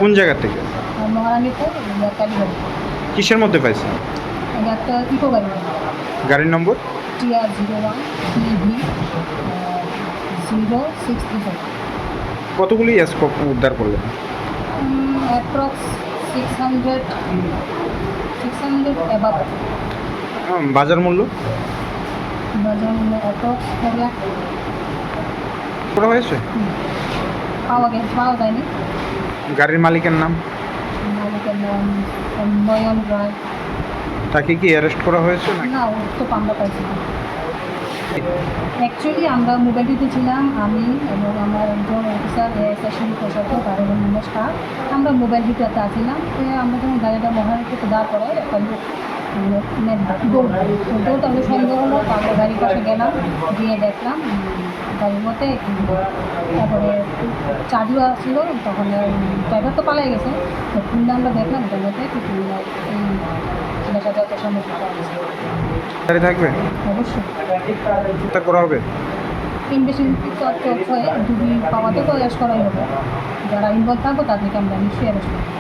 কোন জায়গা থেকে? মহারানীপুর কালীবাড়ি। কিসের মধ্যে পাইছেন? এটা একটা ইকো গাড়ি, গাড়ির নম্বর? TR01 PV 0635। কতগুলি স্কোপ উদ্ধার করলেন? Approx 600 above. বাজার মূল্য বাজার মূল্য অ্যাপ্রক্স 4 লাখ। করা হয়েছে? পাওয়া যায়নি। গাড়ির মালিকের নাম? মালিকের নাম নয়ন রায়। তাকে কি অ্যারেস্ট করা হয়েছে না? না, ওর তো আমরা পাইছি না। অ্যাকচুয়ালি আমরা মোবাইল ডিউটি ছিলাম, আমি এবং আমার একজন অফিসার স্টেশন প্রশাসক আর এবং নমস্কার। আমরা মোবাইল ডিউটিতে আসছিলাম। আমরা যখন গাড়িটা মহারানীপুরতে দাঁড় করাই, একটা লোক দৌড় আমাদের সন্দেহ হলো। আমরা গাড়ির পাশে গেলাম, গিয়ে দেখলাম গাড়ির মধ্যে তারপরে চাবিও আসছিলো। তখন ড্রাইভার তো পালাই গেছে, খুললে আমরা দেখলাম এটার মধ্যে এই নেশাজাতীয় সামগ্রী পাওয়া গেছে। গাড়ি থাকবে? অবশ্যই তা করা হবে। ইনভেস্টিগেশন হয়ে যদি পাওয়াতে তো অ্যারেস্ট করাই হবে। যারা ইনভলভ থাকবো তাদেরকে আমরা নিশ্চয়ই অ্যারেস্ট করবো।